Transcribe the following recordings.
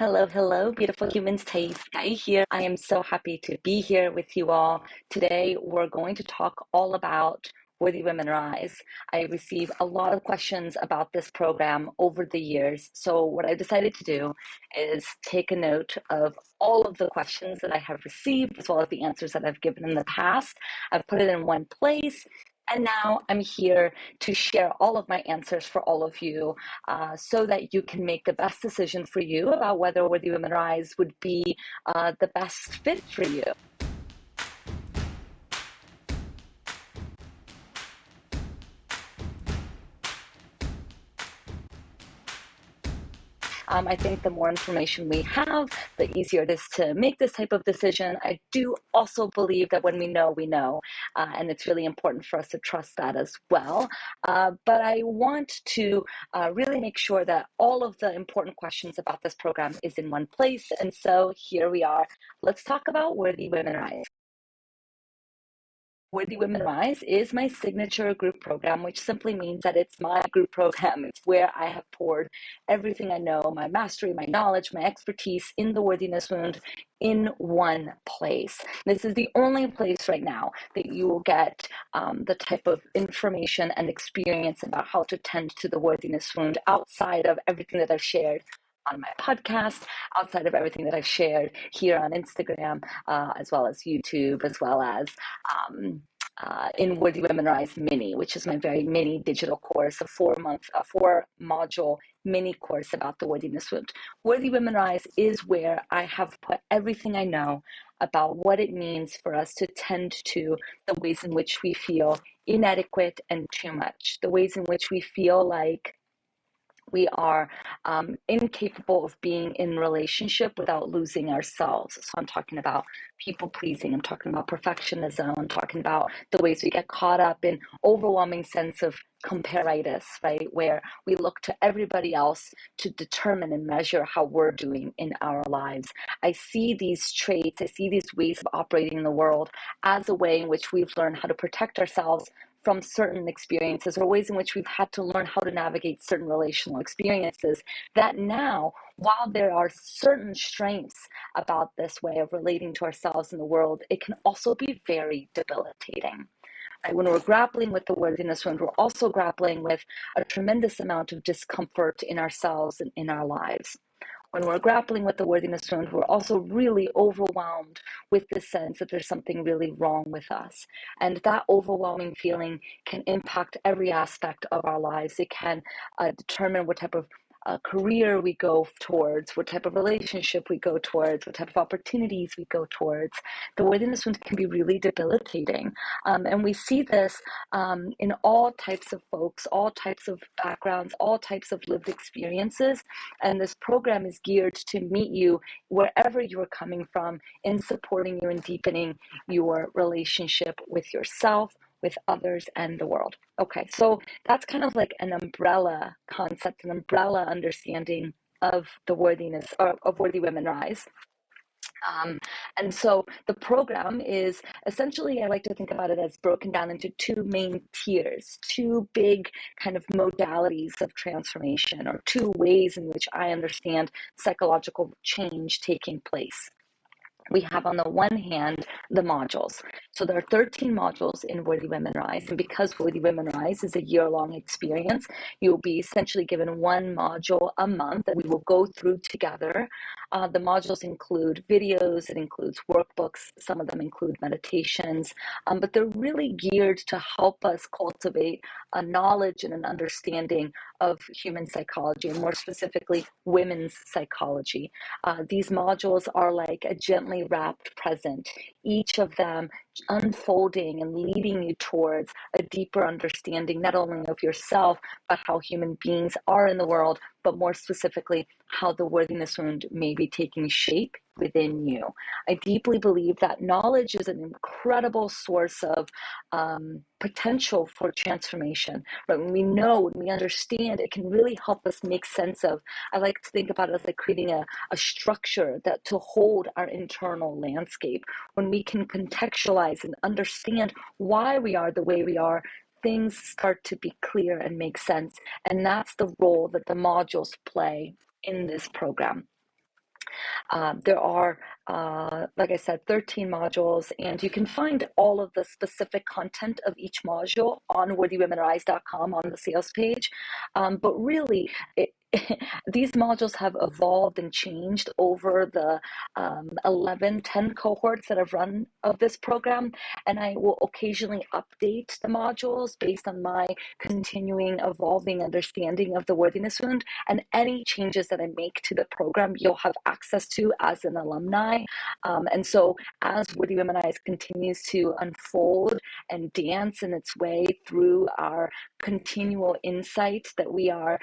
Hello, hello, beautiful humans. Sky here. I am so happy to be here with you all. Today, we're going to talk all about Worthy Women Rise. I receive a lot of questions about this program over the years. So what I decided to do is take a note of all of the questions that I have received, as well as the answers that I've given in the past. I've put it in one place. And now I'm here to share all of my answers for all of you so that you can make the best decision for you about whether Worthy Women Rise would be the best fit for you. I think the more information we have, the easier it is to make this type of decision. I do also believe that when we know, and it's really important for us to trust that as well. But I want to really make sure that all of the important questions about this program is in one place. And so here we are. Let's talk about Worthy Women Rise. Worthy Women Rise is my signature group program, which simply means that it's my group program. It's where I have poured everything I know, my mastery, my knowledge, my expertise in the worthiness wound in one place. This is the only place right now that you will get the type of information and experience about how to tend to the worthiness wound outside of everything that I've shared on my podcast, outside of everything that I've shared here on Instagram, as well as YouTube, as well as in Worthy Women Rise Mini, which is my very mini digital course, a 4-module mini course about the worthiness wound. Worthy Women Rise is where I have put everything I know about what it means for us to tend to the ways in which we feel inadequate and too much, the ways in which we feel like we are incapable of being in relationship without losing ourselves. So I'm talking about people pleasing. I'm talking about perfectionism. I'm talking about the ways we get caught up in overwhelming sense of comparitis, right? Where we look to everybody else to determine and measure how we're doing in our lives. I see these traits, I see these ways of operating in the world as a way in which we've learned how to protect ourselves from certain experiences, or ways in which we've had to learn how to navigate certain relational experiences, that now, while there are certain strengths about this way of relating to ourselves in the world, it can also be very debilitating. Right? When we're grappling with the worthiness wound, we're also grappling with a tremendous amount of discomfort in ourselves and in our lives. When we're grappling with the worthiness wound, we're also really overwhelmed with the sense that there's something really wrong with us. And that overwhelming feeling can impact every aspect of our lives. It can determine what type of career we go towards, what type of relationship we go towards, what type of opportunities we go towards. The worthiness wound can be really debilitating. And we see this in all types of folks, all types of backgrounds, all types of lived experiences. And this program is geared to meet you wherever you're coming from in supporting you and deepening your relationship with yourself, with others, and the world. Okay, so that's kind of like an umbrella concept, an umbrella understanding of the worthiness, or of Worthy Women Rise. And so the program is essentially, I like to think about it as broken down into two main tiers, two big kind of modalities of transformation, or two ways in which I understand psychological change taking place. We have on the one hand the modules. So there are 13 modules in Worthy Women Rise, and because Worthy Women Rise is a year-long experience, you'll be essentially given one module a month that we will go through together. The modules include videos, it includes workbooks, some of them include meditations, but they're really geared to help us cultivate a knowledge and an understanding of human psychology, and more specifically, women's psychology. These modules are like a gently wrapped present, each of them unfolding and leading you towards a deeper understanding, not only of yourself, but how human beings are in the world, but more specifically, how the worthiness wound may be taking shape within you. I deeply believe that knowledge is an incredible source of potential for transformation. But when we know, when we understand, it can really help us make sense of, I like to think about it as like creating a structure that to hold our internal landscape. When we can contextualize and understand why we are the way we are, things start to be clear and make sense. And that's the role that the modules play in this program. There are, like I said, 13 modules, and you can find all of the specific content of each module on worthywomenarise.com on the sales page. But really, these modules have evolved and changed over the 10 cohorts that I've run of this program, and I will occasionally update the modules based on my continuing evolving understanding of the worthiness wound, and any changes that I make to the program you'll have access to as an alumni. And so as Worthy Womanize continues to unfold and dance in its way through our continual insight that we are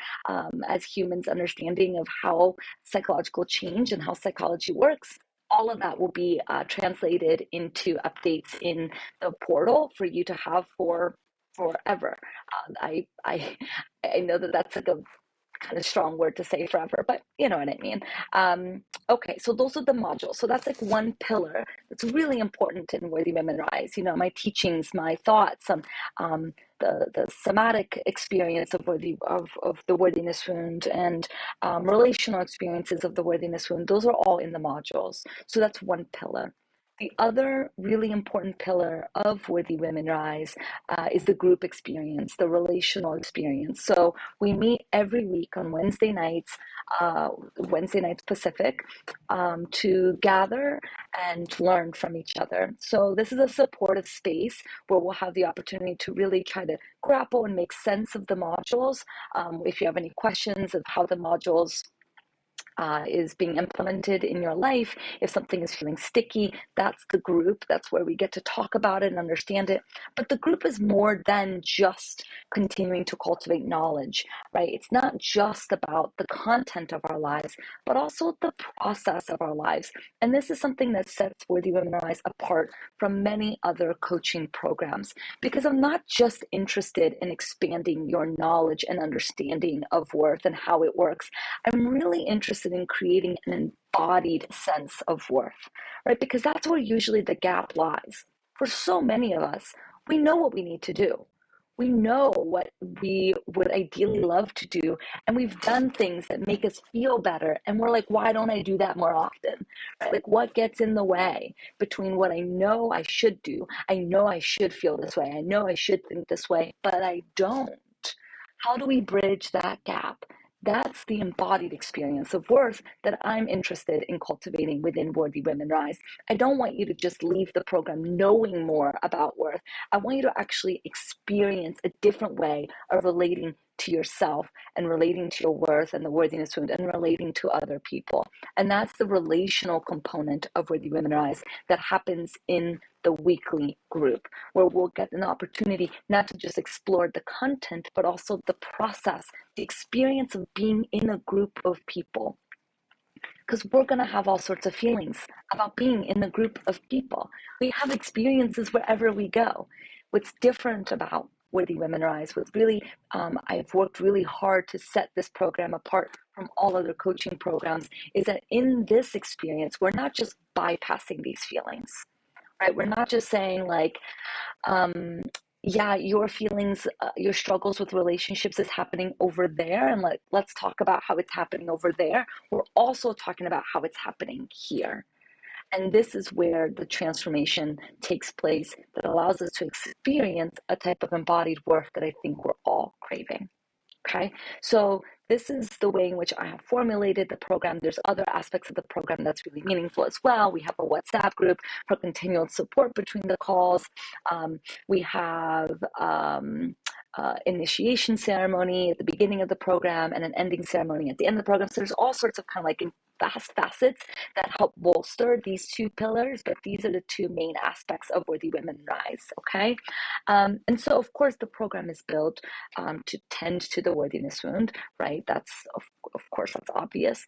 as humans understanding of how psychological change and how psychology works, all of that will be translated into updates in the portal for you to have for forever. I know that that's like a kind of strong word to say forever, but you know what I mean. Okay, so those are the modules. So that's like one pillar that's really important in Worthy Women Rise. You know, my teachings, my thoughts on the somatic experience of the worthiness wound, and relational experiences of the worthiness wound. Those are all in the modules. So that's one pillar. The other really important pillar of Worthy Women Rise is the group experience, the relational experience. So we meet every week on Wednesday nights Pacific, to gather and learn from each other. So this is a supportive space where we'll have the opportunity to really try to grapple and make sense of the modules. If you have any questions of how the modules is being implemented in your life, if something is feeling sticky, that's the group. That's where we get to talk about it and understand it. But the group is more than just continuing to cultivate knowledge, right? It's not just about the content of our lives, but also the process of our lives. And this is something that sets Worthy Women Rise apart from many other coaching programs, because I'm not just interested in expanding your knowledge and understanding of worth and how it works. I'm really interested in creating an embodied sense of worth, right? Because that's where usually the gap lies. For so many of us, we know what we need to do. We know what we would ideally love to do, and we've done things that make us feel better, and we're like, why don't I do that more often? Right? Like, what gets in the way between what I know I should do? I know I should feel this way. I know I should think this way, but I don't. How do we bridge that gap? That's the embodied experience of worth that I'm interested in cultivating within Worthy Women Rise. I don't want you to just leave the program knowing more about worth. I want you to actually experience a different way of relating to yourself and relating to your worth and the worthiness wound and relating to other people. And that's the relational component of Worthy Women Rise that happens in the weekly group, where we'll get an opportunity not to just explore the content, but also the process, the experience of being in a group of people. Because we're going to have all sorts of feelings about being in a group of people. We have experiences wherever we go. What's different about Worthy Women Rise was really, I've worked really hard to set this program apart from all other coaching programs, is that in this experience, we're not just bypassing these feelings, right? We're not just saying like, yeah, your feelings, your struggles with relationships is happening over there, and let's talk about how it's happening over there. We're also talking about how it's happening here. And this is where the transformation takes place that allows us to experience a type of embodied worth that I think we're all craving. Okay, so this is the way in which I have formulated the program. There's other aspects of the program that's really meaningful as well. We have a WhatsApp group for continual support between the calls. We have initiation ceremony at the beginning of the program and an ending ceremony at the end of the program. So there's all sorts of kind of like facets that help bolster these two pillars, but these are the two main aspects of Worthy Women Rise, okay? And so, of course, the program is built to tend to the worthiness wound, right? That's, of course, that's obvious.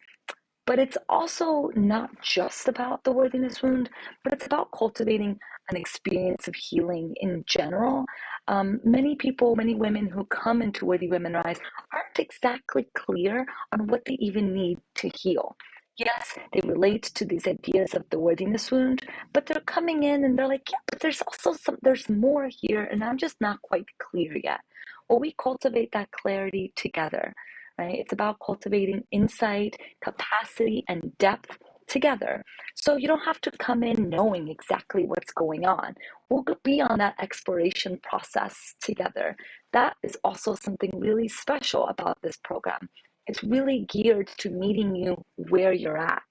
But it's also not just about the worthiness wound, but it's about cultivating an experience of healing in general. Many people, many women who come into Worthy Women Rise aren't exactly clear on what they even need to heal. Yes, they relate to these ideas of the worthiness wound, but they're coming in and they're like, yeah, but there's also there's more here, and I'm just not quite clear yet. Well, we cultivate that clarity together, right? It's about cultivating insight, capacity, and depth together. So you don't have to come in knowing exactly what's going on. We'll be on that exploration process together. That is also something really special about this program. It's really geared to meeting you where you're at.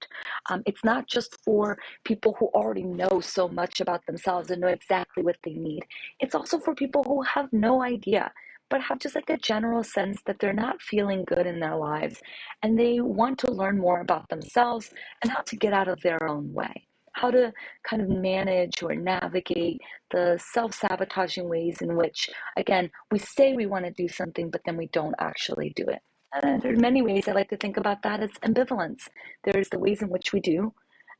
It's not just for people who already know so much about themselves and know exactly what they need. It's also for people who have no idea, but have just like a general sense that they're not feeling good in their lives and they want to learn more about themselves and how to get out of their own way, how to kind of manage or navigate the self-sabotaging ways in which, again, we say we want to do something, but then we don't actually do it. And there are many ways I like to think about that as ambivalence. There's the ways in which we do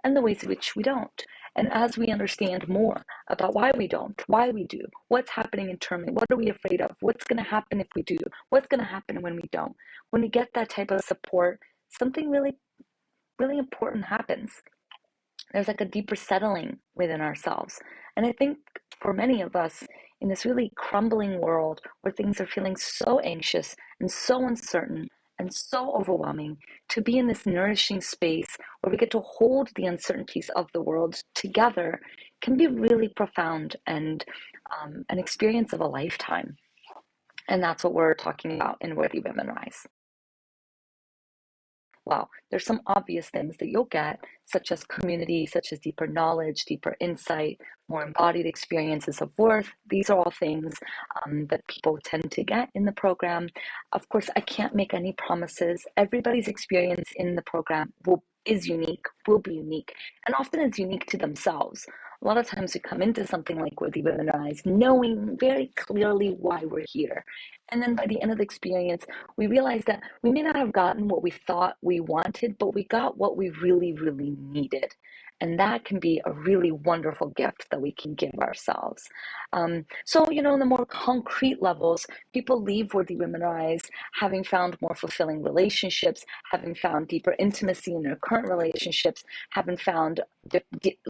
and the ways in which we don't. And as we understand more about why we don't, why we do, what's happening internally, what are we afraid of, what's going to happen if we do, what's going to happen when we don't, when we get that type of support, something really, really important happens. There's like a deeper settling within ourselves. And I think for many of us in this really crumbling world where things are feeling so anxious and so uncertain and so overwhelming, to be in this nourishing space where we get to hold the uncertainties of the world together can be really profound and an experience of a lifetime. And that's what we're talking about in Worthy Women Rise. Well, there's some obvious things that you'll get, such as community, such as deeper knowledge, deeper insight, more embodied experiences of worth. These are all things that people tend to get in the program. Of course, I can't make any promises. Everybody's experience in the program is unique, will be unique, and often is unique to themselves. A lot of times we come into something like Worthy Women Rise knowing very clearly why we're here. And then by the end of the experience, we realize that we may not have gotten what we thought we wanted, but we got what we really, really needed. And that can be a really wonderful gift that we can give ourselves. So, in the more concrete levels, people leave Worthy Women Rise having found more fulfilling relationships, having found deeper intimacy in their current relationships, having found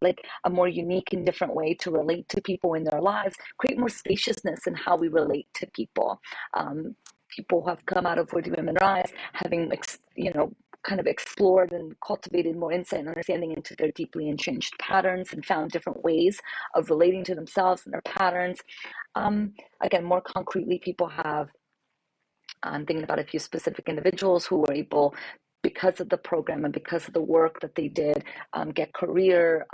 like a more unique and different way to relate to people in their lives, create more spaciousness in how we relate to people. People who have come out of Worthy Women Rise having, kind of explored and cultivated more insight and understanding into their deeply entrenched patterns and found different ways of relating to themselves and their patterns. Again, more concretely, people have, I'm thinking about a few specific individuals who were able, because of the program and because of the work that they did, get career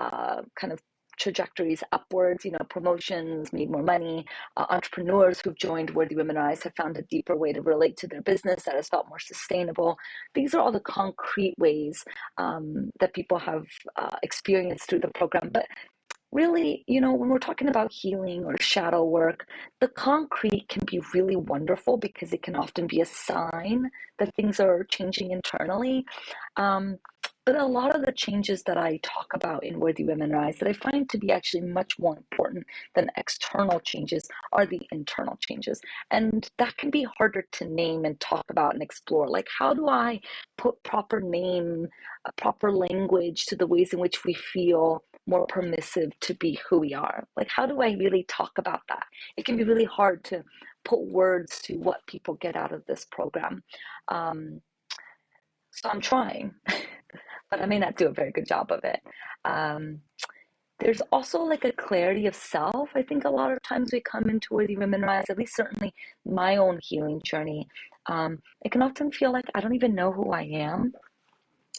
kind of trajectories upwards, promotions, made more money. Entrepreneurs who've joined Worthy Women Rise have found a deeper way to relate to their business that has felt more sustainable. These are all the concrete ways that people have experienced through the program. But really, when we're talking about healing or shadow work, the concrete can be really wonderful because it can often be a sign that things are changing internally. But a lot of the changes that I talk about in Worthy Women Rise that I find to be actually much more important than external changes are the internal changes. And that can be harder to name and talk about and explore. Like, how do I put proper name, proper language to the ways in which we feel more permissive to be who we are? Like, how do I really talk about that? It can be really hard to put words to what people get out of this program. So I'm trying, but I may not do a very good job of it. Um, there's also like a clarity of self. I think a lot of times we come into Worthy Women Rise, at least certainly my own healing journey. It can often feel like I don't even know who I am.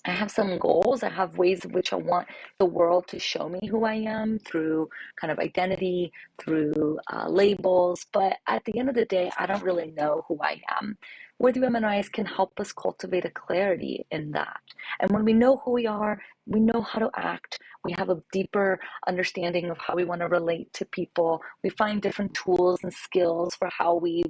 I have some goals. I have ways in which I want the world to show me who I am through kind of identity, through labels. But at the end of the day, I don't really know who I am. Worthy Women Rise can help us cultivate a clarity in that. And when we know who we are, we know how to act. We have a deeper understanding of how we want to relate to people. We find different tools and skills for how we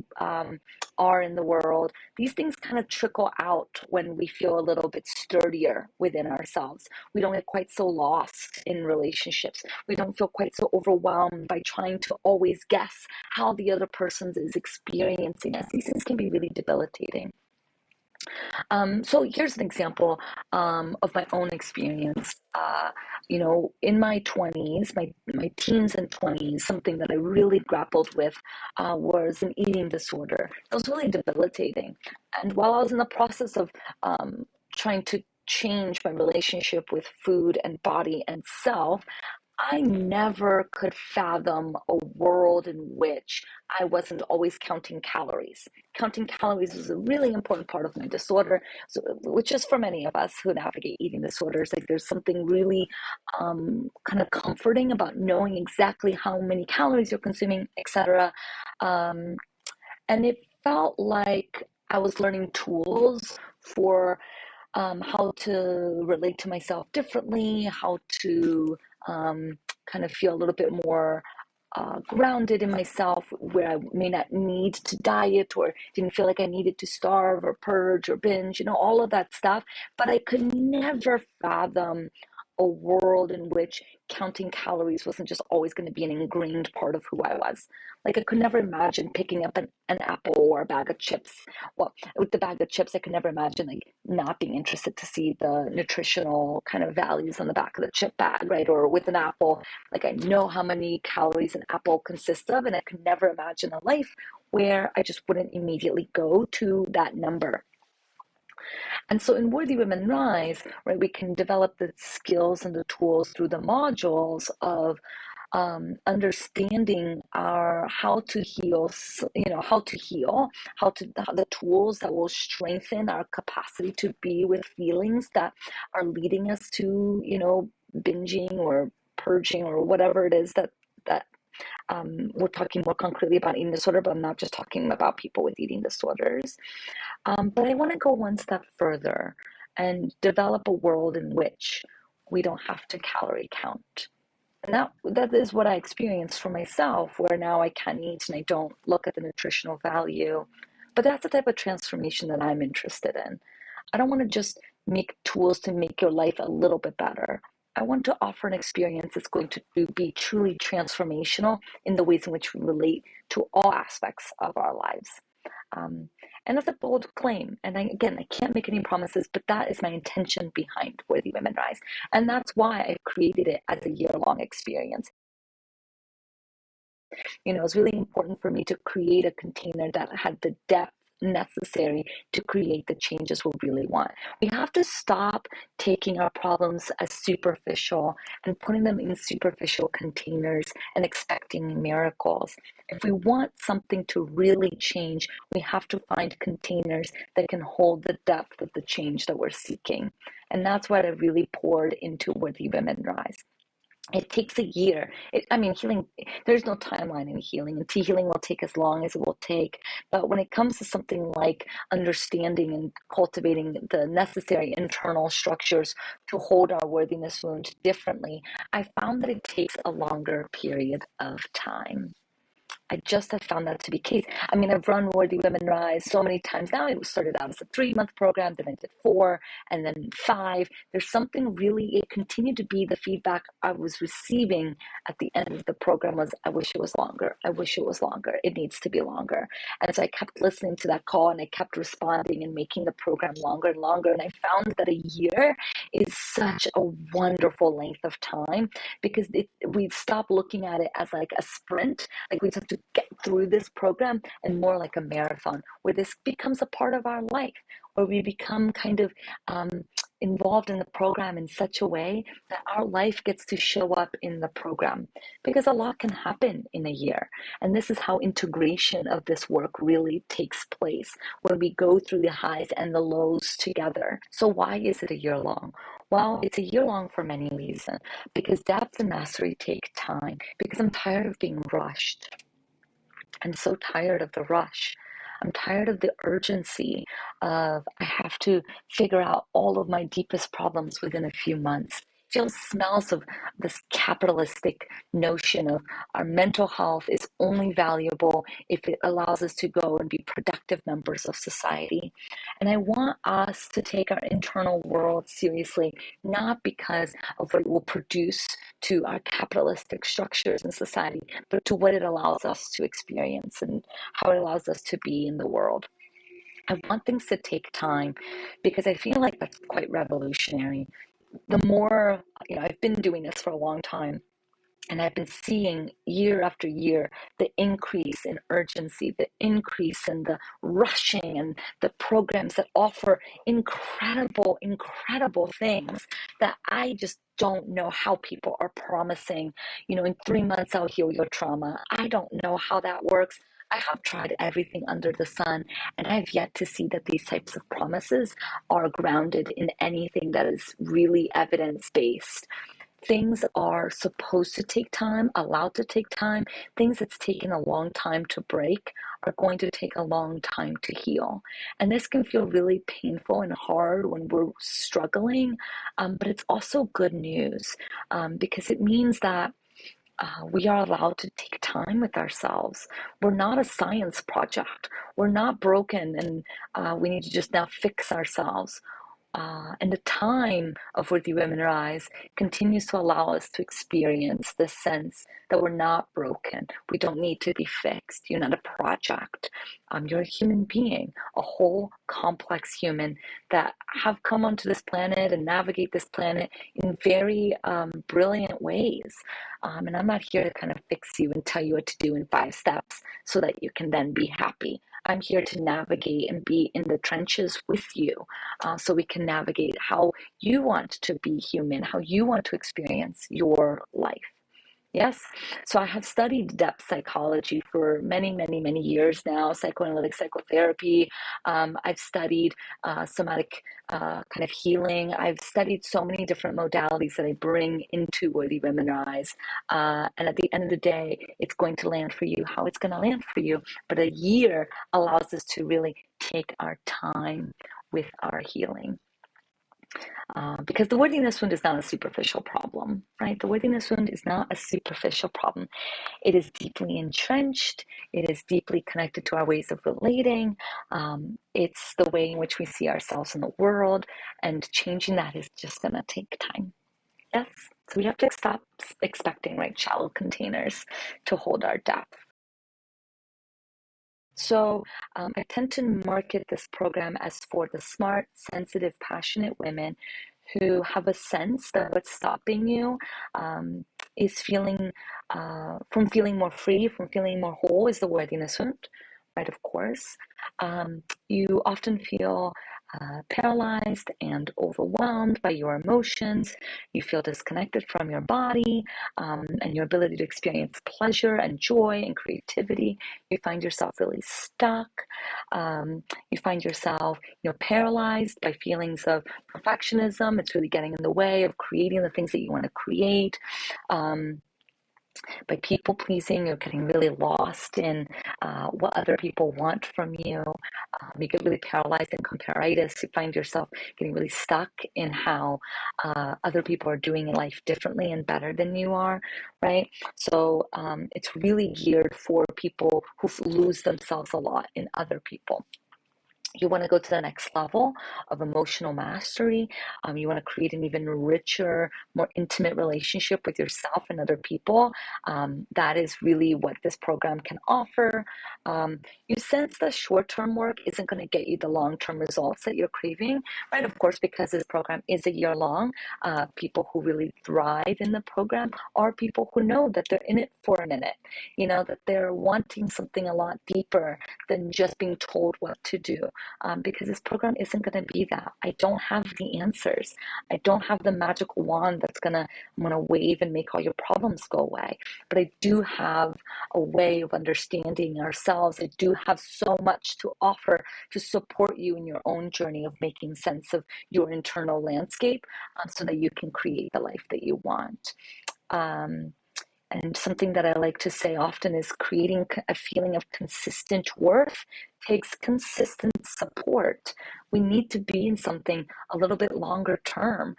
are in the world. These things kind of trickle out when we feel a little bit sturdier within ourselves. We don't get quite so lost in relationships. We don't feel quite so overwhelmed by trying to always guess how the other person is experiencing us. These things can be really debilitating. So here's an example of my own experience. In my 20s, my teens and 20s, something that I really grappled with was an eating disorder. It was really debilitating. And while I was in the process of trying to change my relationship with food and body and self, I never could fathom a world in which I wasn't always counting calories. Counting calories is a really important part of my disorder, so, which is for many of us who navigate eating disorders. Like there's something really kind of comforting about knowing exactly how many calories you're consuming, etc. Um, and it felt like I was learning tools for how to relate to myself differently, how to kind of feel a little bit more grounded in myself, where I may not need to diet or didn't feel like I needed to starve or purge or binge, all of that stuff. But I could never fathom a world in which counting calories wasn't just always going to be an ingrained part of who I was. Like I could never imagine picking up an apple or a bag of chips. Well, with the bag of chips, I could never imagine like not being interested to see the nutritional kind of values on the back of the chip bag, right? Or with an apple, like I know how many calories an apple consists of, and I could never imagine a life where I just wouldn't immediately go to that number. And so in Worthy Women Rise, right, we can develop the skills and the tools through the modules of understanding our how to heal, how the tools that will strengthen our capacity to be with feelings that are leading us to, binging or purging or whatever it is that we're talking more concretely about eating disorder, but I'm not just talking about people with eating disorders. But I want to go one step further and develop a world in which we don't have to calorie count. And that is what I experienced for myself, where now I can eat and I don't look at the nutritional value. But that's the type of transformation that I'm interested in. I don't want to just make tools to make your life a little bit better. I want to offer an experience that's going to be truly transformational in the ways in which we relate to all aspects of our lives. Um, and that's a bold claim. And I can't make any promises, but that is my intention behind Worthy Women Rise. And that's why I created it as a year-long experience. It's really important for me to create a container that had the depth necessary to create the changes we really want. We have to stop taking our problems as superficial and putting them in superficial containers and expecting miracles. If we want something to really change, we have to find containers that can hold the depth of the change that we're seeking. And that's what I really poured into Worthy Women Rise. It takes a year. Healing, there's no timeline in healing, and healing will take as long as it will take. But when it comes to something like understanding and cultivating the necessary internal structures to hold our worthiness wound differently, I found that it takes a longer period of time. I just have found that to be the case. I've run Worthy Women Rise so many times now. It started out as a 3-month program, then I did 4, and then 5. There's something really, it continued to be the feedback I was receiving at the end of the program was, I wish it was longer. I wish it was longer. It needs to be longer. And so I kept listening to that call and I kept responding and making the program longer and longer. And I found that a year is such a wonderful length of time because we stop looking at it as like a sprint. Like we just have to get through this program, and more like a marathon where this becomes a part of our life, where we become kind of involved in the program in such a way that our life gets to show up in the program, because a lot can happen in a year. And this is how integration of this work really takes place, when we go through the highs and the lows together. So why is it a year long? Well, it's a year long for many reasons, because depth and mastery take time, because I'm tired of being rushed. I'm so tired of the rush. I'm tired of the urgency of I have to figure out all of my deepest problems within a few months. It just smells of this capitalistic notion of our mental health is only valuable if it allows us to go and be productive members of society. And I want us to take our internal world seriously, not because of what it will produce to our capitalistic structures in society, but to what it allows us to experience and how it allows us to be in the world. I want things to take time because I feel like that's quite revolutionary. The more, I've been doing this for a long time. And I've been seeing year after year the increase in urgency, the increase in the rushing, and the programs that offer incredible, incredible things that I just don't know how people are promising, in 3 months I'll heal your trauma. I don't know how that works. I have tried everything under the sun, and I've yet to see that these types of promises are grounded in anything that is really evidence based. Things are supposed to take time, allowed to take time. Things that's taken a long time to break are going to take a long time to heal. And this can feel really painful and hard when we're struggling, but it's also good news, because it means that we are allowed to take time with ourselves. We're not a science project. We're not broken and we need to just now fix ourselves. And the time of Worthy Women Rise continues to allow us to experience this sense that we're not broken. We don't need to be fixed. You're not a project. You're a human being, a whole complex human that have come onto this planet and navigate this planet in very brilliant ways. And I'm not here to kind of fix you and tell you what to do in 5 steps so that you can then be happy. I'm here to navigate and be in the trenches with you, so we can navigate how you want to be human, how you want to experience your life. Yes. So I have studied depth psychology for many, many, many years now, psychoanalytic psychotherapy. I've studied somatic kind of healing. I've studied so many different modalities that I bring into Worthy Women Rise. And at the end of the day, it's going to land for you how it's going to land for you. But a year allows us to really take our time with our healing. Because the worthiness wound is not a superficial problem, right? The worthiness wound is not a superficial problem. It is deeply entrenched. It is deeply connected to our ways of relating. It's the way in which we see ourselves in the world, and changing that is just going to take time. Yes. So we have to stop expecting, right, shallow containers to hold our depth. So I tend to market this program as for the smart, sensitive, passionate women who have a sense that what's stopping you is from feeling more free, from feeling more whole, is the worthiness wound, right? Of course. You often feel paralyzed and overwhelmed by your emotions. You feel disconnected from your body and your ability to experience pleasure and joy and creativity. You find yourself really stuck. You find yourself, paralyzed by feelings of perfectionism. It's really getting in the way of creating the things that you want to create. By people pleasing, you're getting really lost in what other people want from you. You get really paralyzed in comparitis. You find yourself getting really stuck in how other people are doing life differently and better than you are, right? So it's really geared for people who lose themselves a lot in other people. You want to go to the next level of emotional mastery. You want to create an even richer, more intimate relationship with yourself and other people. That is really what this program can offer. You sense that short-term work isn't going to get you the long-term results that you're craving, right? Of course, because this program is a year long, people who really thrive in the program are people who know that they're in it for a minute, that they're wanting something a lot deeper than just being told what to do. Because this program isn't going to be that. I don't have the answers. I don't have the magical wand I'm going to wave and make all your problems go away. But I do have a way of understanding ourselves. I do have so much to offer to support you in your own journey of making sense of your internal landscape, so that you can create the life that you want. And something that I like to say often is creating a feeling of consistent worth takes consistent support. We need to be in something a little bit longer term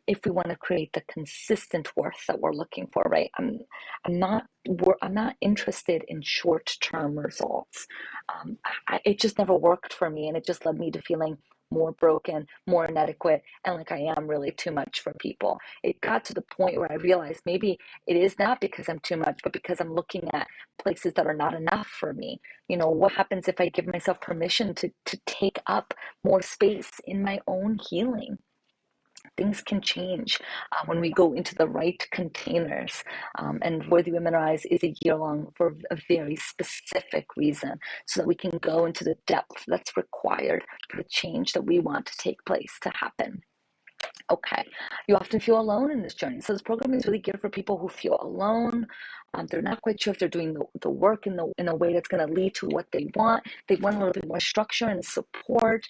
if we want to create the consistent worth that we're looking for, right? I'm not interested in short-term results. It just never worked for me, and it just led me to feeling more broken, more inadequate, and like I am really too much for people. It got to the point where I realized maybe it is not because I'm too much, but because I'm looking at places that are not enough for me. What happens if I give myself permission to take up more space in my own healing? things can change when we go into the right containers. And Worthy Women Rise is a year long for a very specific reason, so that we can go into the depth that's required for the change that we want to take place to happen. Okay, you often feel alone in this journey. So this program is really geared for people who feel alone. They're not quite sure if they're doing the work in a way that's going to lead to what they want. They want a little bit more structure and support.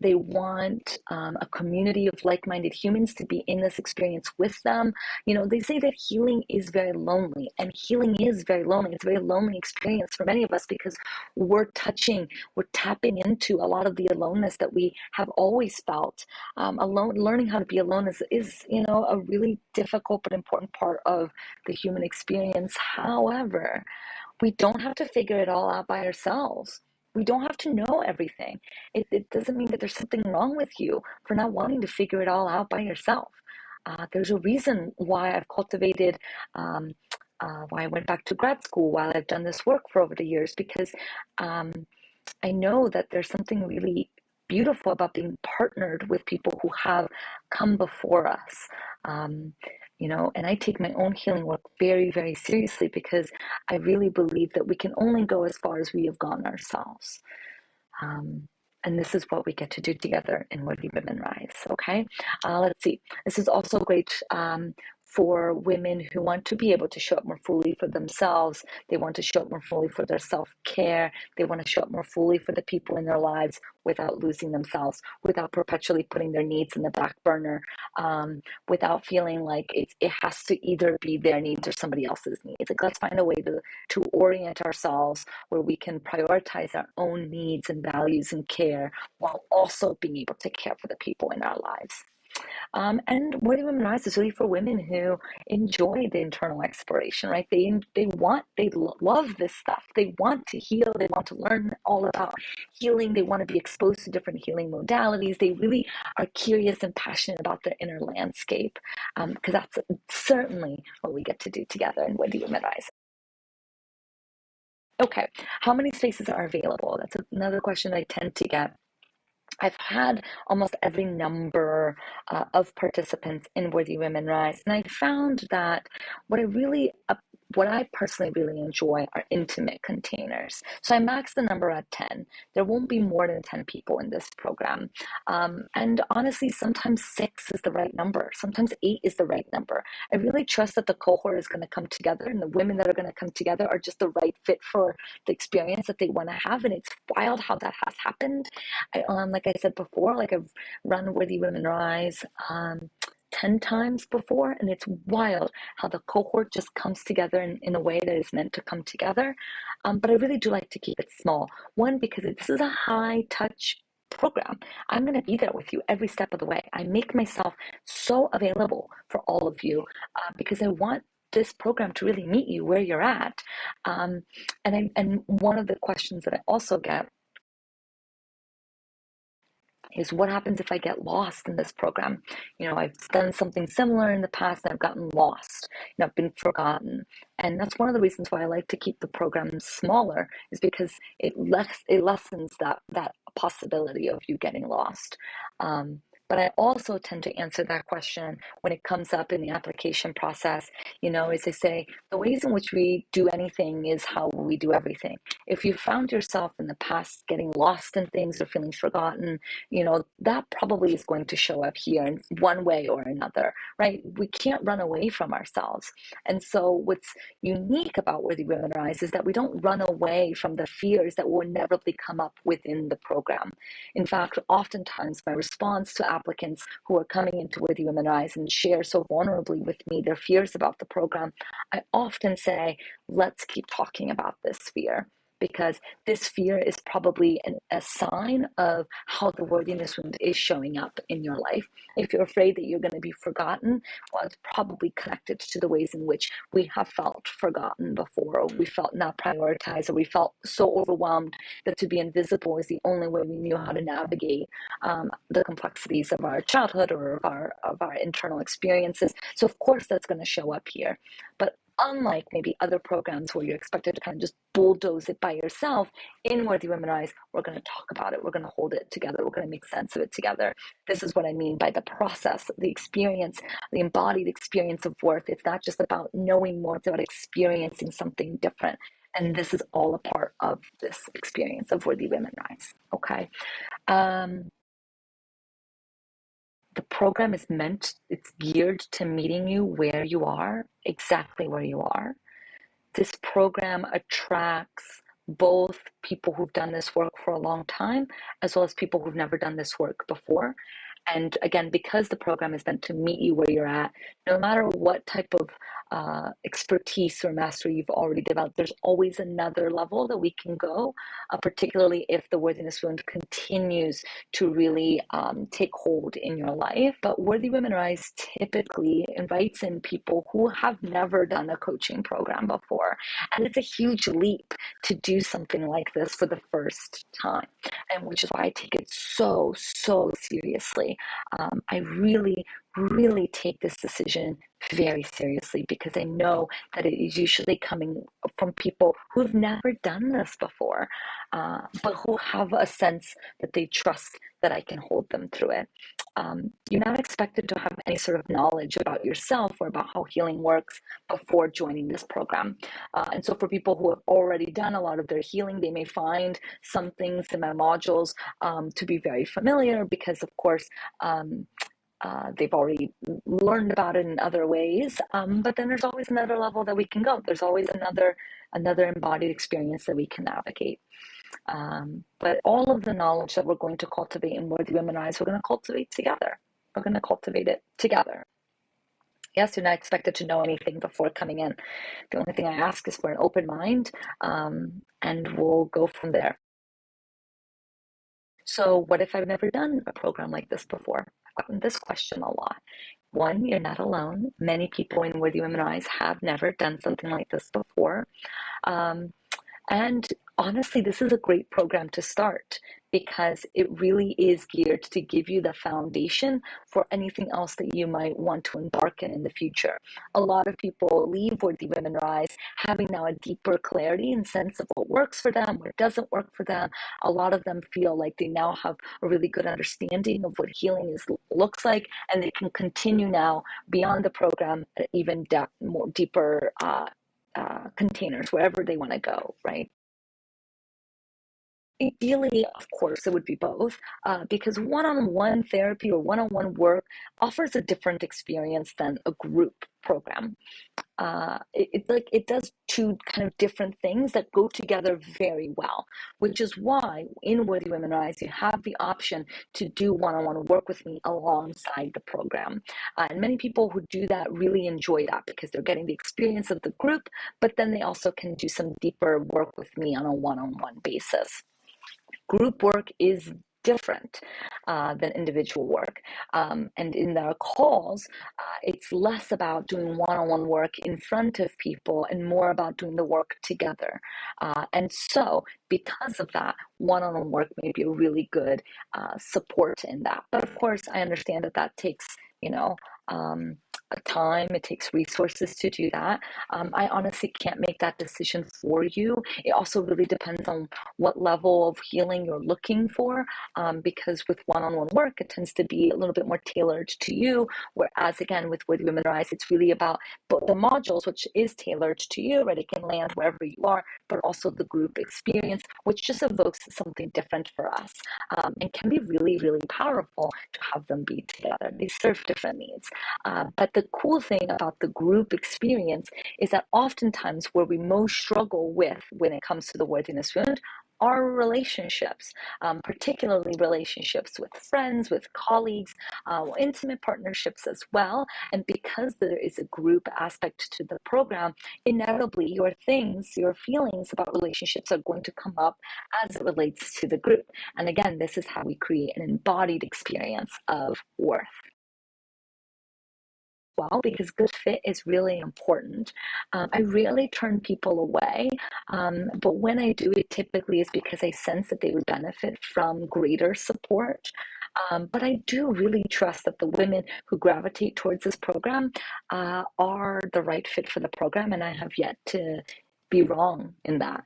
They want a community of like-minded humans to be in this experience with them. They say that healing is very lonely, and healing is very lonely. It's a very lonely experience for many of us because we're tapping into a lot of the aloneness that we have always felt. Alone, learning how to be alone is a really difficult but important part of the human experience. However, we don't have to figure it all out by ourselves. We don't have to know everything. It doesn't mean that there's something wrong with you for not wanting to figure it all out by yourself. There's a reason why I've cultivated, why I went back to grad school, while I've done this work for over the years, because I know that there's something really beautiful about being partnered with people who have come before us. And I take my own healing work very, very seriously, because I really believe that we can only go as far as we have gone ourselves. And this is what we get to do together in Worthy Women Rise. Okay, let's see. This is also great for women who want to be able to show up more fully for themselves. They want to show up more fully for their self-care. They want to show up more fully for the people in their lives without losing themselves, without perpetually putting their needs in the back burner, without feeling like it has to either be their needs or somebody else's needs. Like, let's find a way to orient ourselves where we can prioritize our own needs and values and care, while also being able to care for the people in our lives. And Worthy Women Rise is really for women who enjoy the internal exploration, right? They love this stuff. They want to heal. They want to learn all about healing. They want to be exposed to different healing modalities. They really are curious and passionate about their inner landscape, because that's certainly what we get to do together in Worthy Women Rise. Okay, how many spaces are available? That's another question I tend to get. I've had almost every number of participants in Worthy Women Rise, and I found that what I personally really enjoy are intimate containers. So I max the number at 10. There won't be more than 10 people in this program. And honestly, sometimes 6 is the right number. Sometimes 8 is the right number. I really trust that the cohort is going to come together, and the women that are going to come together are just the right fit for the experience that they want to have. And it's wild how that has happened. Like I said before, like I've run Worthy Women Rise 10 times before, and it's wild how the cohort just comes together in a way that is meant to come together. But I really do like to keep it small. One, because this is a high touch program. I'm going to be there with you every step of the way. I make myself so available for all of you, because I want this program to really meet you where you're at. And one of the questions that I also get is, what happens if I get lost in this program? I've done something similar in the past and I've gotten lost, I've been forgotten. And that's one of the reasons why I like to keep the program smaller, is because it lessens that possibility of you getting lost. But I also tend to answer that question when it comes up in the application process. As I say, the ways in which we do anything is how we do everything. If you found yourself in the past getting lost in things or feeling forgotten, that probably is going to show up here in one way or another, right? We can't run away from ourselves. And so what's unique about Worthy Women Rise is that we don't run away from the fears that will inevitably come up within the program. In fact, oftentimes my response to applicants who are coming into Worthy Women Rise and share so vulnerably with me their fears about the program, I often say, let's keep talking about this fear, because this fear is probably a sign of how the worthiness wound is showing up in your life. If you're afraid that you're going to be forgotten, well, it's probably connected to the ways in which we have felt forgotten before, or we felt not prioritized, or we felt so overwhelmed that to be invisible is the only way we knew how to navigate the complexities of our childhood or of our internal experiences. So of course that's going to show up here. But Unlike maybe other programs where you're expected to kind of just bulldoze it by yourself, in Worthy Women Rise, we're going to talk about it. We're going to hold it together. We're going to make sense of it together. This is what I mean by the process, the experience, the embodied experience of worth. It's not just about knowing more, it's about experiencing something different. And this is all a part of this experience of Worthy Women Rise. Okay. The program is it's geared to meeting you where you are, exactly where you are. This program attracts both people who've done this work for a long time, as well as people who've never done this work before. And again, because the program is meant to meet you where you're at, no matter what type of expertise or mastery you've already developed, there's always another level that we can go, particularly if the worthiness wound continues to really take hold in your life. But Worthy Women Rise typically invites in people who have never done a coaching program before. And it's a huge leap to do something like this for the first time, and which is why I take it so seriously. I really take this decision very seriously, because I know that it is usually coming from people who've never done this before, but who have a sense that they trust that I can hold them through it. You're not expected to have any sort of knowledge about yourself or about how healing works before joining this program. And so for people who have already done a lot of their healing, they may find some things in my modules to be very familiar, because of course they've already learned about it in other ways. But then there's always another level that we can go. There's always another embodied experience that we can navigate. But all of the knowledge that we're going to cultivate in Worthy Women Rise, we're going to cultivate together. We're going to cultivate it together. Yes, you're not expected to know anything before coming in. The only thing I ask is for an open mind, and we'll go from there. So what if I've never done a program like this before? I've gotten this question a lot. One, you're not alone. Many people in Worthy Women Rise have never done something like this before. And honestly, this is a great program to start, because it really is geared to give you the foundation for anything else that you might want to embark in the future. A lot of people leave Worthy Women Rise having now a deeper clarity and sense of what works for them, what doesn't work for them. A lot of them feel like they now have a really good understanding of what healing looks like, and they can continue now beyond the program, even more deeper containers, wherever they want to go, right? Ideally, of course, it would be both, because one-on-one therapy or one-on-one work offers a different experience than a group program. It does two kind of different things that go together very well, which is why in Worthy Women Rise, you have the option to do one-on-one work with me alongside the program. And many people who do that really enjoy that, because they're getting the experience of the group, but then they also can do some deeper work with me on a one-on-one basis. Group work is different than individual work. And in our calls, it's less about doing one-on-one work in front of people and more about doing the work together. And so because of that, one-on-one work may be a really good support in that. But of course, I understand that that takes, time, it takes resources to do that. I honestly can't make that decision for you. It also really depends on what level of healing you're looking for, because with one-on-one work, it tends to be a little bit more tailored to you, whereas again, with Worthy Women Rise, it's really about both the modules, which is tailored to you, right? It can land wherever you are, but also the group experience, which just evokes something different for us, and can be really powerful to have them be together. They serve different needs. But the cool thing about the group experience is that oftentimes where we most struggle with when it comes to the worthiness wound are relationships, particularly relationships with friends, with colleagues, intimate partnerships as well. And because there is a group aspect to the program, inevitably your feelings about relationships are going to come up as it relates to the group. And again, this is how we create an embodied experience of worth. Well, because good fit is really important. I rarely turn people away, but when I do, it typically is because I sense that they would benefit from greater support. But I do really trust that the women who gravitate towards this program are the right fit for the program, and I have yet to be wrong in that.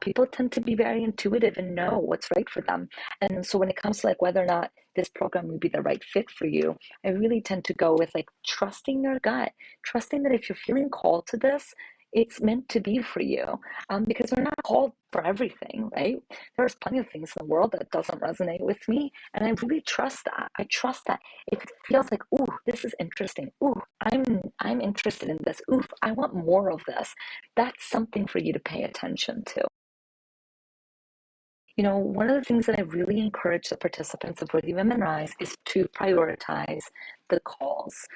People tend to be very intuitive and know what's right for them. And so when it comes to like whether or not this program would be the right fit for you, I really tend to go with like trusting your gut, trusting that if you're feeling called to this, it's meant to be for you. Because we're not called for everything, right? There's plenty of things in the world that doesn't resonate with me, and I really trust that. I trust that if it feels like, ooh, this is interesting. Ooh, I'm interested in this. Ooh, I want more of this. That's something for you to pay attention to. One of the things that I really encourage the participants of Worthy Women Rise is to prioritize the calls,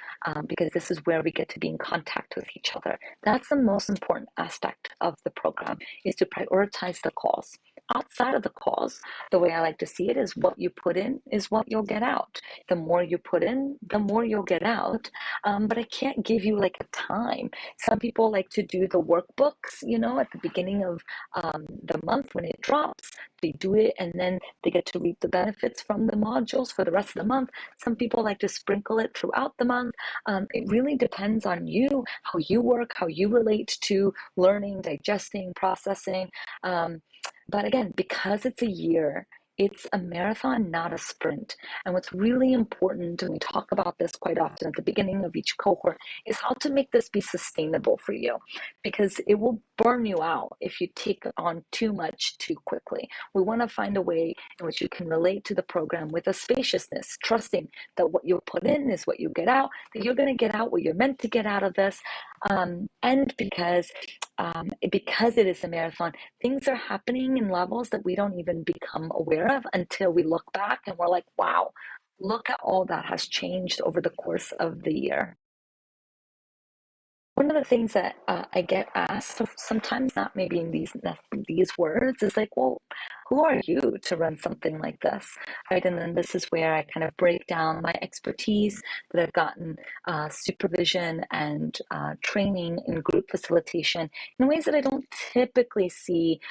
because this is where we get to be in contact with each other. That's the most important aspect of the program, is to prioritize the calls. Outside of the calls, the way I like to see it is what you put in is what you'll get out. The more you put in, the more you'll get out. But I can't give you like a time. Some people like to do the workbooks, at the beginning of the month when it drops. They do it and then they get to reap the benefits from the modules for the rest of the month. Some people like to sprinkle it throughout the month. It really depends on you, how you work, how you relate to learning, digesting, processing. But again, because it's a year, it's a marathon, not a sprint. And what's really important, and we talk about this quite often at the beginning of each cohort, is how to make this be sustainable for you, because it will burn you out if you take on too much too quickly. We want to find a way in which you can relate to the program with a spaciousness, trusting that what you put in is what you get out, that you're going to get out what you're meant to get out of this. And because it is a marathon, things are happening in levels that we don't even become aware of until we look back and we're like, wow, look at all that has changed over the course of the year. One of the things that I get asked sometimes, not maybe in these words, is like, well, who are you to run something like this, right? And then this is where I kind of break down my expertise that I've gotten supervision and training in group facilitation in ways that I don't typically see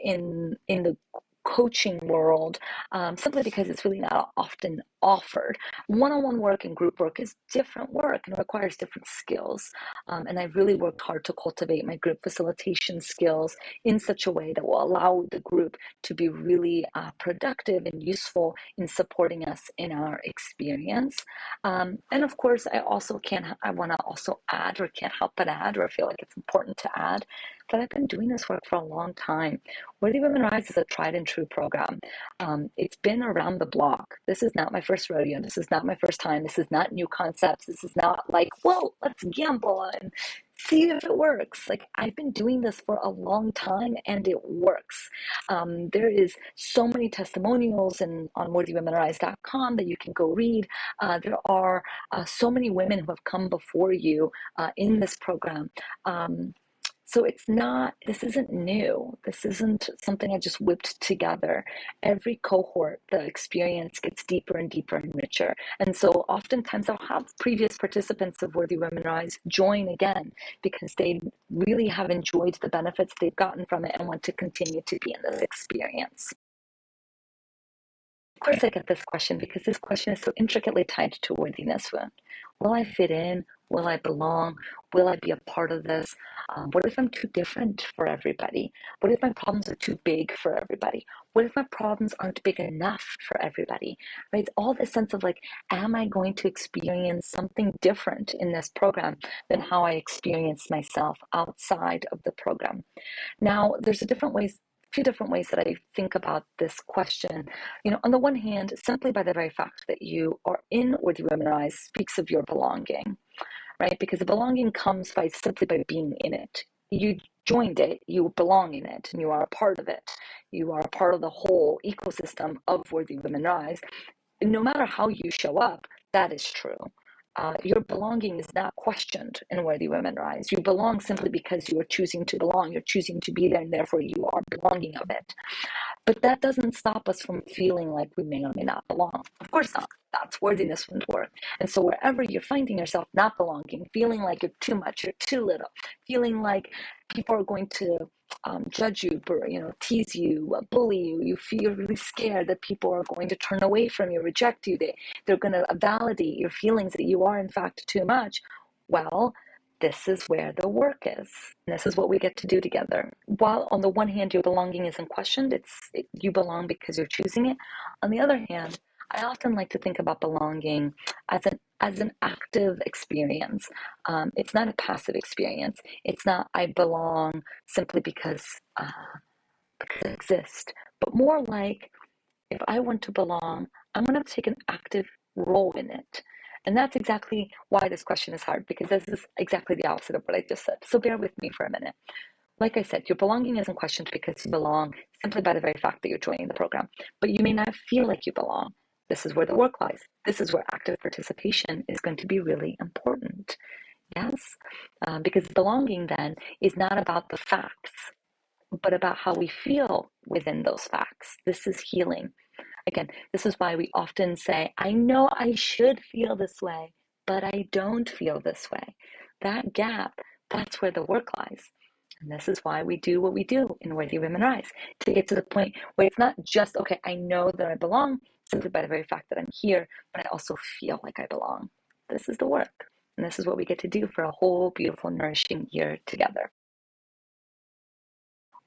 in the coaching world, simply because it's really not often offered. One-on-one work and group work is different work and requires different skills. And I really worked hard to cultivate my group facilitation skills in such a way that will allow the group to be really productive and useful in supporting us in our experience. And of course, I want to also add, or can't help but add, or feel like it's important to add, that I've been doing this work for a long time. Worthy Women Rise is a tried and true program. It's been around the block. This is not my first rodeo. This is not my first time. This is not new concepts. This is not like, whoa, let's gamble and see if it works. Like, I've been doing this for a long time and it works. There is so many testimonials on worthywomenrise.com that you can go read. There are so many women who have come before you in this program. So this isn't new. This isn't something I just whipped together. Every cohort, the experience gets deeper and deeper and richer. And so oftentimes I'll have previous participants of Worthy Women Rise join again because they really have enjoyed the benefits they've gotten from it and want to continue to be in this experience. Of course, I get this question because this question is so intricately tied to worthiness. Will I fit in? Will I belong? Will I be a part of this? What if I'm too different for everybody? What if my problems are too big for everybody? What if my problems aren't big enough for everybody? Right? It's all this sense of like, am I going to experience something different in this program than how I experience myself outside of the program? Now, there's few different ways that I think about this question. On the one hand, simply by the very fact that you are in Worthy Women Rise speaks of your belonging, right? Because the belonging comes simply by being in it. You joined it, you belong in it, and you are a part of it. You are a part of the whole ecosystem of Worthy Women Rise. No matter how you show up, that is true. Your belonging is not questioned in Worthy Women Rise. You belong simply because you are choosing to belong. You're choosing to be there, and therefore you are belonging of it. But that doesn't stop us from feeling like we may or may not belong. Of course not. That's worthiness wound work. And so wherever you're finding yourself not belonging, feeling like you're too much, you're too little, feeling like people are going to judge you, tease you, bully you, you feel really scared that people are going to turn away from you, reject you, they're going to validate your feelings that you are in fact too much. Well, this is where the work is. And this is what we get to do together. While on the one hand, your belonging isn't questioned, you belong because you're choosing it. On the other hand, I often like to think about belonging as an active experience. It's not a passive experience. It's not I belong simply because I exist, but more like if I want to belong, I'm going to take an active role in it. And that's exactly why this question is hard, because this is exactly the opposite of what I just said. So bear with me for a minute. Like I said, your belonging isn't questioned because you belong simply by the very fact that you're joining the program. But you may not feel like you belong. This is where the work lies. This is where active participation is going to be really important. Yes? Because belonging then is not about the facts, but about how we feel within those facts. This is healing. Again, this is why we often say, I know I should feel this way, but I don't feel this way. That gap, that's where the work lies. And this is why we do what we do in Worthy Women Rise, to get to the point where it's not just, okay, I know that I belong simply by the very fact that I'm here, but I also feel like I belong. This is the work. And this is what we get to do for a whole beautiful, nourishing year together.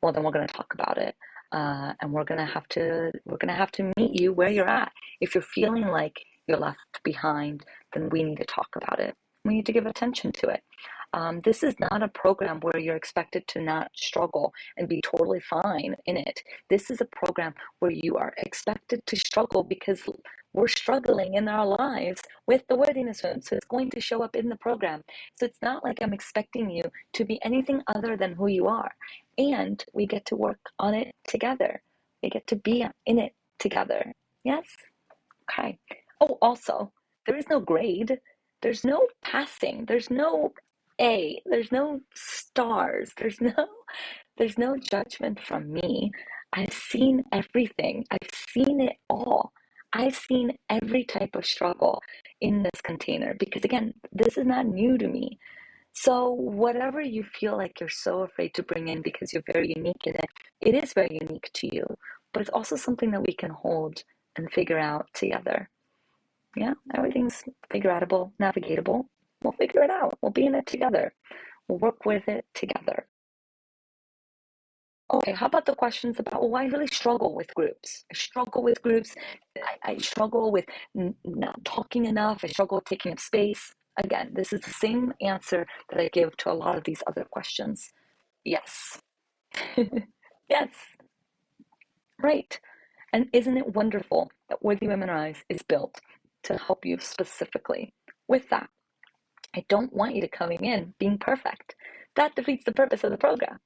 Well, then we're going to talk about it. And we're gonna have to meet you where you're at. If you're feeling like you're left behind, then we need to talk about it. We need to give attention to it. This is not a program where you're expected to not struggle and be totally fine in it. This is a program where you are expected to struggle because we're struggling in our lives with the worthiness wound. So it's going to show up in the program. So it's not like I'm expecting you to be anything other than who you are. And we get to work on it together. We get to be in it together. Yes? Okay. Oh, also, there is no grade. There's no passing. There's no A. There's no stars. There's no judgment from me. I've seen everything. I've seen it all. I've seen every type of struggle in this container because again, this is not new to me. So whatever you feel like you're so afraid to bring in because you're very unique in it, it is very unique to you, but it's also something that we can hold and figure out together. Yeah, everything's figure outable, navigatable. We'll figure it out. We'll be in it together. We'll work with it together. Okay, how about the questions about, well, I really struggle with groups. I struggle with groups. I struggle with not talking enough. I struggle with taking up space. Again, this is the same answer that I give to a lot of these other questions. Yes. Yes, right. And isn't it wonderful that Worthy Women Rise is built to help you specifically with that? I don't want you to coming in being perfect. That defeats the purpose of the program.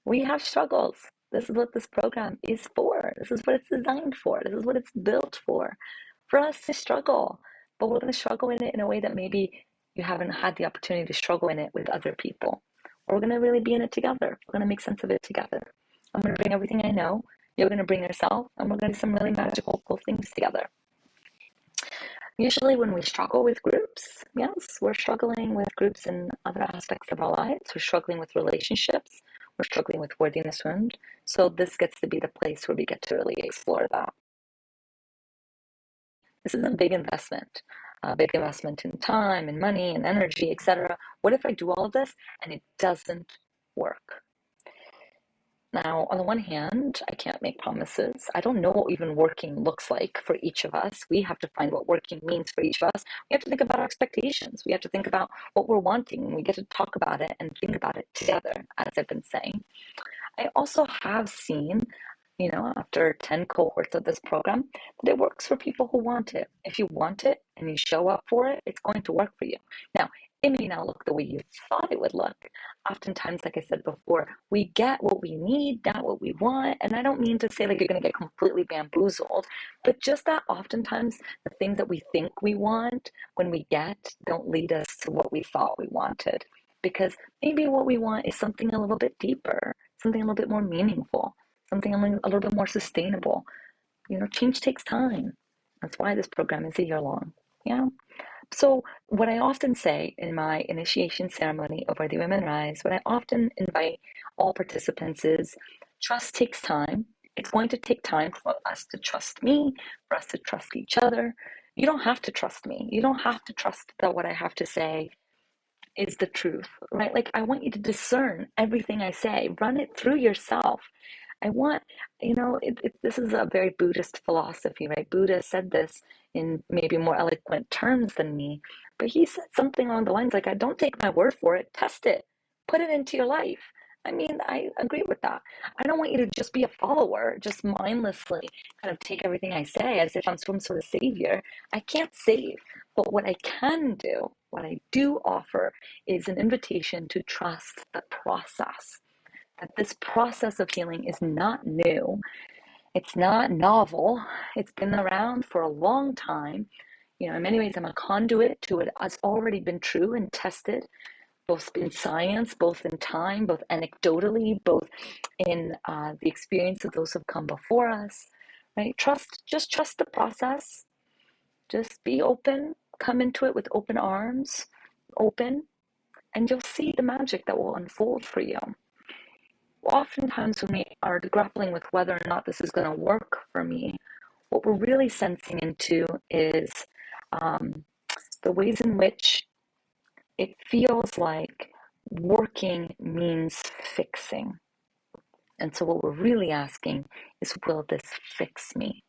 We have struggles. This is what this program is for. This is what it's designed for. This is what it's built for us to struggle. But we're going to struggle in it in a way that maybe you haven't had the opportunity to struggle in it with other people. Or we're going to really be in it together. We're going to make sense of it together. I'm going to bring everything I know. You're going to bring yourself. And we're going to do some really magical, cool things together. Usually when we struggle with groups, yes, we're struggling with groups in other aspects of our lives. We're struggling with relationships. We're struggling with worthiness wound. So this gets to be the place where we get to really explore that. This is a big investment in time and money and energy, etc. What if I do all of this and it doesn't work? Now, on the one hand, I can't make promises. I don't know what even working looks like for each of us. We have to find what working means for each of us. We have to think about our expectations. We have to think about what we're wanting. We get to talk about it and think about it together, as I've been saying. I also have seen, after 10 cohorts of this program, that it works for people who want it. If you want it and you show up for it, it's going to work for you. Now, it may not look the way you thought it would look. Oftentimes, like I said before, we get what we need, not what we want. And I don't mean to say like you're going to get completely bamboozled, but just that oftentimes the things that we think we want when we get don't lead us to what we thought we wanted. Because maybe what we want is something a little bit deeper, something a little bit more meaningful, something a little bit more sustainable. Change takes time. That's why this program is a year long. Yeah. So what I often say in my initiation ceremony of Worthy Women Rise, what I often invite all participants is trust takes time. It's going to take time for us to trust me, for us to trust each other. You don't have to trust me. You don't have to trust that what I have to say is the truth, right? Like, I want you to discern everything I say, run it through yourself. I want, this is a very Buddhist philosophy, right? Buddha said this in maybe more eloquent terms than me, but he said something along the lines like, I don't take my word for it, test it, put it into your life. I mean, I agree with that. I don't want you to just be a follower, just mindlessly kind of take everything I say as if I'm some sort of savior. I can't save, but what I can do, what I do offer, is an invitation to trust the process. That this process of healing is not new, it's not novel, it's been around for a long time. In many ways, I'm a conduit to what has already been true and tested, both in science, both in time, both anecdotally, both in the experience of those who have come before us, right? Just trust the process. Just be open, come into it with open arms, open, and you'll see the magic that will unfold for you. Oftentimes, when we are grappling with whether or not this is going to work for me, what we're really sensing into is the ways in which it feels like working means fixing. And so, what we're really asking is, will this fix me?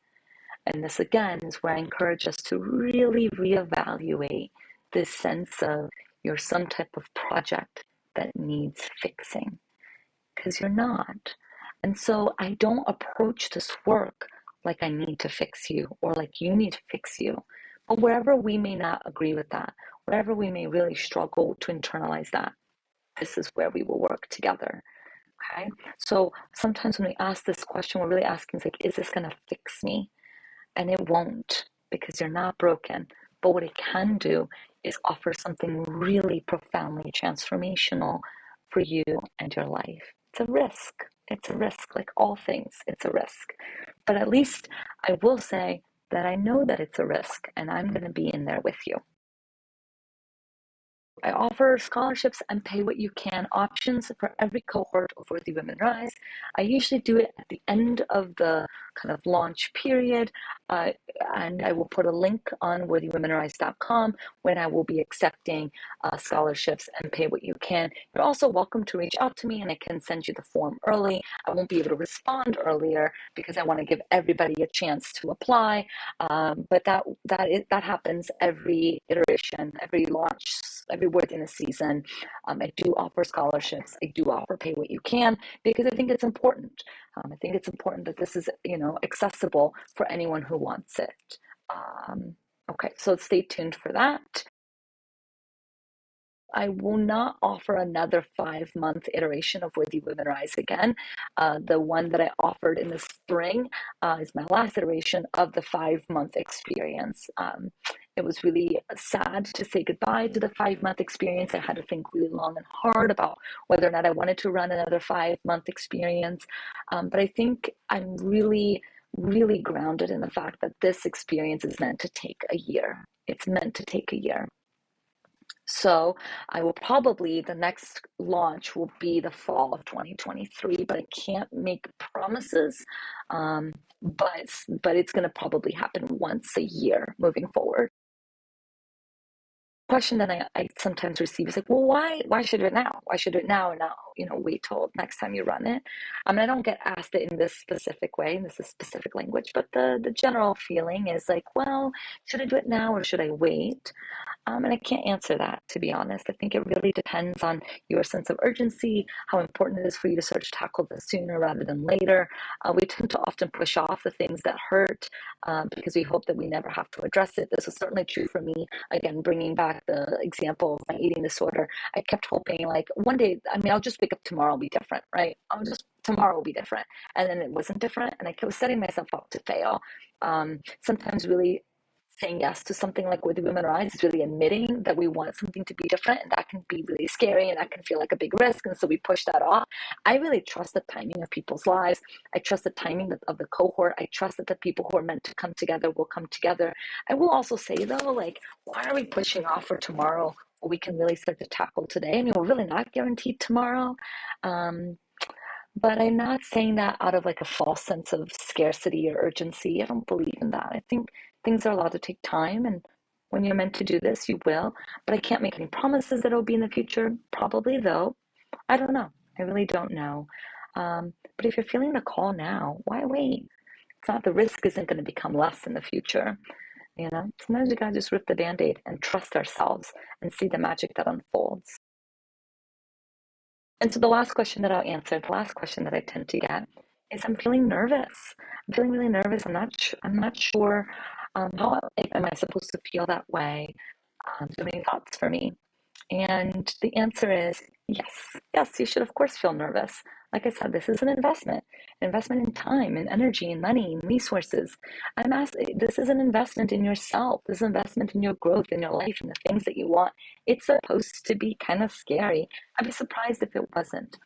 And this, again, is where I encourage us to really reevaluate this sense of you're some type of project that needs fixing, because you're not. And so I don't approach this work like I need to fix you or like you need to fix you. But wherever we may not agree with that, wherever we may really struggle to internalize that, this is where we will work together. Okay. So sometimes when we ask this question, we're really asking, like, is this going to fix me? And it won't, because you're not broken. But what it can do is offer something really profoundly transformational for you and your life. It's a risk. It's a risk, like all things, it's a risk. But at least I will say that I know that it's a risk, and I'm going to be in there with you. I offer scholarships and pay what you can options for every cohort of Worthy Women Rise. I usually do it at the end of the kind of launch period, and I will put a link on worthywomenrise.com when I will be accepting scholarships and pay what you can. You're also welcome to reach out to me, and I can send you the form early. I won't be able to respond earlier because I want to give everybody a chance to apply, but that happens every iteration, every launch, every worthiness season. I do offer scholarships. I do offer pay what you can, because I think it's important. I think it's important that this is, accessible for anyone who wants it. Okay, so stay tuned for that. I will not offer another 5-month iteration of Worthy Women Rise again. The one that I offered in the spring is my last iteration of the 5-month experience. It was really sad to say goodbye to the 5-month experience. I had to think really long and hard about whether or not I wanted to run another 5-month experience. But I think I'm really, really grounded in the fact that this experience is meant to take a year. It's meant to take a year. So I will probably, the next launch will be the fall of 2023, but I can't make promises. But it's going to probably happen once a year moving forward. Question that I sometimes receive is like, well, why should it now? Why should it now and not, wait till next time you run it? I mean, I don't get asked it in this specific way, in this specific language, but the general feeling is like, well, should I do it now or should I wait? And I can't answer that, to be honest. I think it really depends on your sense of urgency, how important it is for you to sort of tackle this sooner rather than later. We tend to often push off the things that hurt because we hope that we never have to address it. This was certainly true for me. Again, bringing back the example of my eating disorder, I kept hoping, like, one day, I'll just wake up tomorrow and be different, right? Tomorrow will be different. And then it wasn't different. And I was setting myself up to fail. Sometimes really saying yes to something like Worthy Women Rise is really admitting that we want something to be different, and that can be really scary and that can feel like a big risk, and so we push that off. I really trust the timing of people's lives. I trust the timing of the cohort. I trust that the people who are meant to come together will come together. I will also say though, like, why are we pushing off for tomorrow what we can really start to tackle today? I mean, we're really not guaranteed tomorrow. But I'm not saying that out of like a false sense of scarcity or urgency. I don't believe in that. I think things are allowed to take time, and when you're meant to do this, you will. But I can't make any promises that it'll be in the future. Probably, though. I don't know. I really don't know. But if you're feeling the call now, why wait? It's not, the risk isn't going to become less in the future. You know, sometimes we gotta just rip the band-aid and trust ourselves and see the magic that unfolds. And so the last question that I'll answer, the last question that I tend to get is, I'm feeling nervous. I'm feeling really nervous. I'm not sure how am I supposed to feel that way. Do you have any thoughts for me? And the answer is yes. Yes, you should, of course, feel nervous. Like I said, this is an investment in time and energy and money and resources. I'm asking, this is an investment in yourself. This is an investment in your growth, in your life, and the things that you want. It's supposed to be kind of scary. I'd be surprised if it wasn't.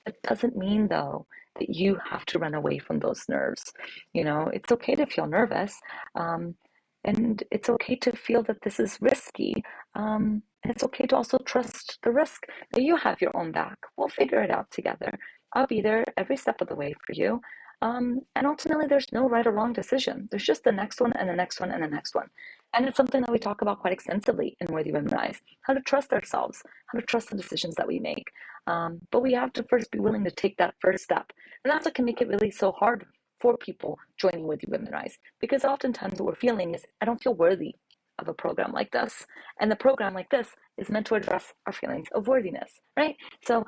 It doesn't mean, though, that you have to run away from those nerves. You know, it's okay to feel nervous. Um, and it's okay to feel that this is risky. And it's okay to also trust the risk, that you have your own back. We'll figure it out together. I'll be there every step of the way for you. And ultimately, there's no right or wrong decision. There's just the next one and the next one and the next one. And it's something that we talk about quite extensively in Worthy Women Rise, how to trust ourselves, how to trust the decisions that we make. But we have to first be willing to take that first step. And that's what can make it really so hard for people joining Worthy Women Rise. Because oftentimes what we're feeling is, I don't feel worthy of a program like this. And the program like this is meant to address our feelings of worthiness, right? So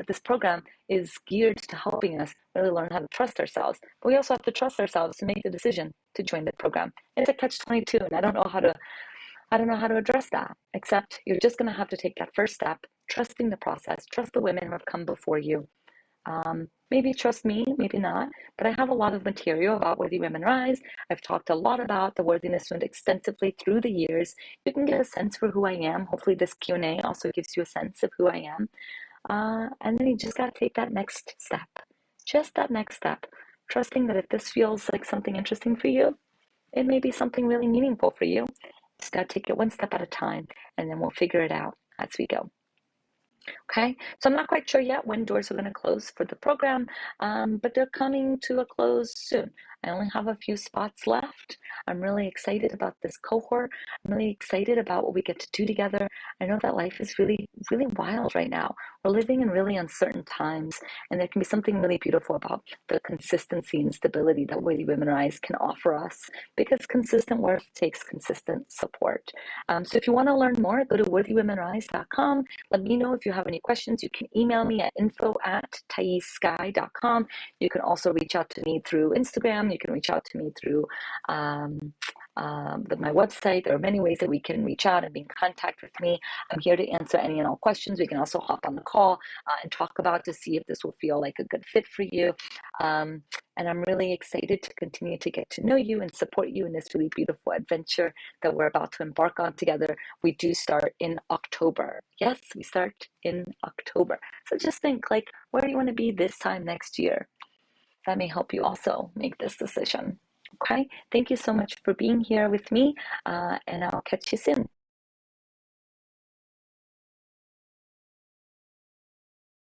this program is geared to helping us really learn how to trust ourselves. But we also have to trust ourselves to make the decision to join the program. It's a catch-22, and I don't know how to address that, except you're just going to have to take that first step, trusting the process, trust the women who have come before you. Maybe trust me, maybe not, but I have a lot of material about Worthy Women Rise. I've talked a lot about the Worthiness Wound extensively through the years. You can get a sense for who I am. Hopefully this Q&A also gives you a sense of who I am. And then you just got to take that next step, just that next step, trusting that if this feels like something interesting for you, it may be something really meaningful for you. Just got to take it one step at a time, and then we'll figure it out as we go. Okay, so I'm not quite sure yet when doors are going to close for the program, but they're coming to a close soon. I only have a few spots left. I'm really excited about this cohort. I'm really excited about what we get to do together. I know that life is really, really wild right now. We're living in really uncertain times, and there can be something really beautiful about the consistency and stability that Worthy Women Rise can offer us, because consistent work takes consistent support. So if you want to learn more, go to worthywomenrise.com. Let me know if you have any questions. You can email me at info@thaissky.com. You can also reach out to me through Instagram. You can reach out to me through my website. There are many ways that we can reach out and be in contact with me. I'm here to answer any and all questions. We can also hop on the call and talk about to see if this will feel like a good fit for you. And I'm really excited to continue to get to know you and support you in this really beautiful adventure that we're about to embark on together. We do start in October. Yes, we start in October. So just think, like, where do you want to be this time next year? That may help you also make this decision. Okay, thank you so much for being here with me, and I'll catch you soon.